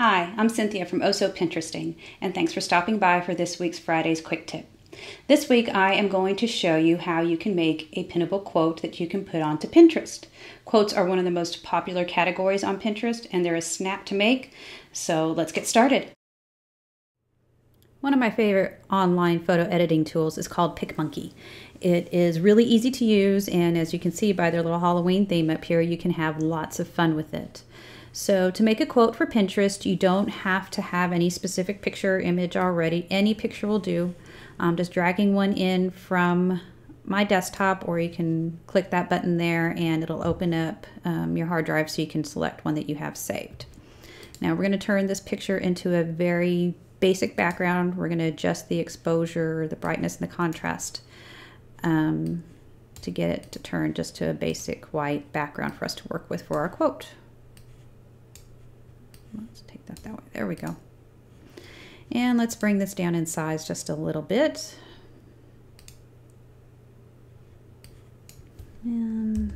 Hi, I'm Cynthia from Oso Pinteresting, and thanks for stopping by for this week's Friday's Quick Tip. This week I am going to show you how you can make a pinnable quote that you can put onto Pinterest. Quotes are one of the most popular categories on Pinterest, and they're a snap to make, so let's get started. One of my favorite online photo editing tools is called Picmonkey. It is really easy to use, and as you can see by their little Halloween theme up here, you can have lots of fun with it. So to make a quote for Pinterest, you don't have to have any specific picture or image already. Any picture will do. I'm just dragging one in from my desktop, or you can click that button there and it'll open up your hard drive so you can select one that you have saved. Now we're going to turn this picture into a very basic background. We're going to adjust the exposure, the brightness, and the contrast to get it to turn just to a basic white background for us to work with for our quote. Let's take that way. There we go. And let's bring this down in size just a little bit. And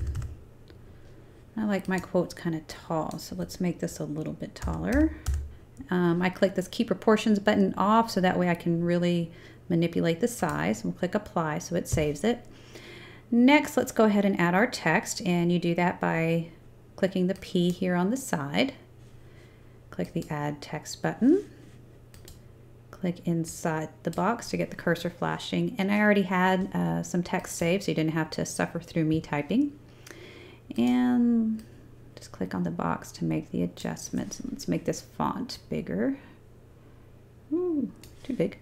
I like my quotes kind of tall, so let's make this a little bit taller. I click this Keep Proportions button off so that way I can really manipulate the size. We'll click Apply so it saves it. Next, let's go ahead and add our text, and you do that by clicking the P here on the side. Click the Add Text button. Click inside the box to get the cursor flashing. And I already had some text saved, so you didn't have to suffer through me typing. And just click on the box to make the adjustments. Let's make this font bigger. Ooh, too big.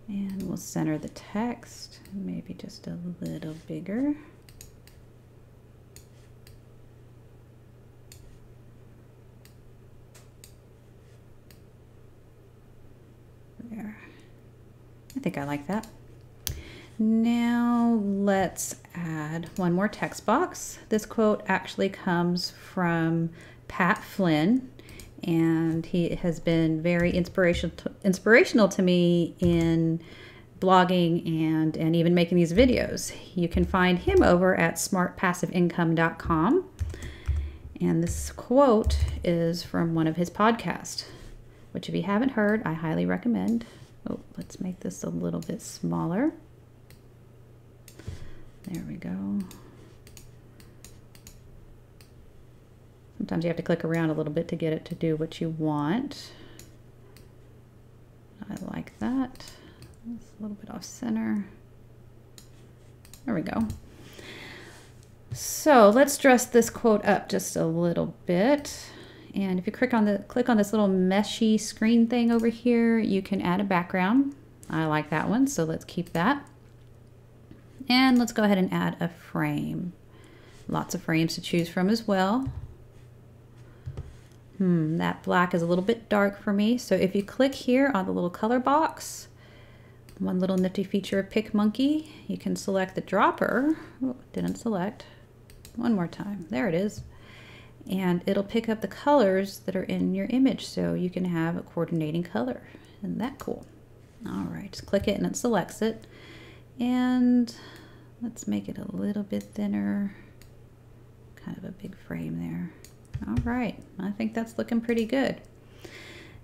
And we'll center the text, maybe just a little bigger. There. I think I like that. Now let's add one more text box. This quote actually comes from Pat Flynn, and he has been very inspirational to me in blogging and even making these videos. You can find him over at smartpassiveincome.com, and this quote is from one of his podcasts, which if you haven't heard, I highly recommend. Oh, let's make this a little bit smaller. There we go. Sometimes you have to click around a little bit to get it to do what you want. I like that. It's a little bit off center. There we go. So let's dress this quote up just a little bit. And if you click on this little meshy screen thing over here, you can add a background. I like that one, so let's keep that. And let's go ahead and add a frame. Lots of frames to choose from as well. That black is a little bit dark for me. So if you click here on the little color box, one little nifty feature of Picmonkey, you can select the dropper. Oh, didn't select. One more time. There it is. And it'll pick up the colors that are in your image, so you can have a coordinating color. Isn't that cool? All right, just click it and it selects it. And let's make it a little bit thinner. Kind of a big frame there. All right, I think that's looking pretty good.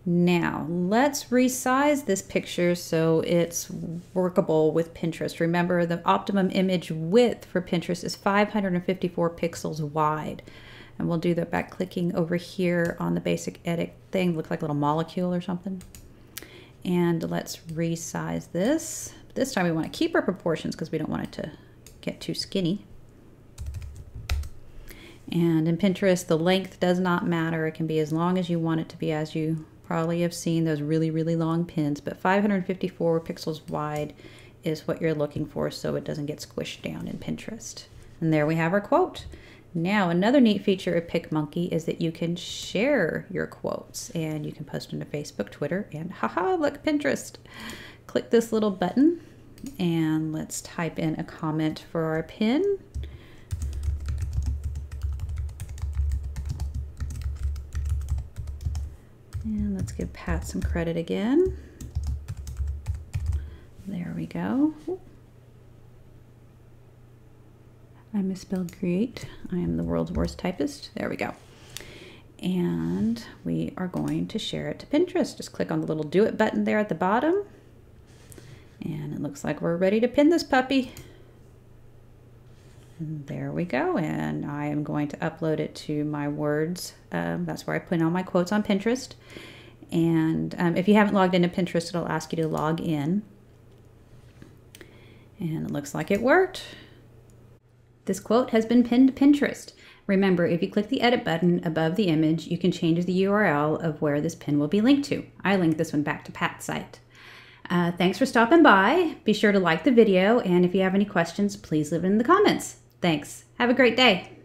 Now, let's resize this picture so it's workable with Pinterest. Remember, the optimum image width for Pinterest is 554 pixels wide. And we'll do that by clicking over here on the basic edit thing. Looks like a little molecule or something. And let's resize this. This time we want to keep our proportions because we don't want it to get too skinny. And in Pinterest, the length does not matter. It can be as long as you want it to be, as you probably have seen those really, really long pins. But 554 pixels wide is what you're looking for so it doesn't get squished down in Pinterest. And there we have our quote. Now, another neat feature of Picmonkey is that you can share your quotes, and you can post them to Facebook, Twitter, and haha, look, Pinterest. Click this little button, and let's type in a comment for our pin. And let's give Pat some credit again. There we go. I misspelled create. I am the world's worst typist. There we go. And we are going to share it to Pinterest. Just click on the little do it button there at the bottom. And it looks like we're ready to pin this puppy. And there we go. And I am going to upload it to my words. That's where I put all my quotes on Pinterest. And if you haven't logged into Pinterest, it'll ask you to log in. And it looks like it worked. This quote has been pinned to Pinterest. Remember, if you click the edit button above the image, you can change the URL of where this pin will be linked to. I linked this one back to Pat's site. Thanks for stopping by. Be sure to like the video, and if you have any questions, please leave it in the comments. Thanks. Have a great day.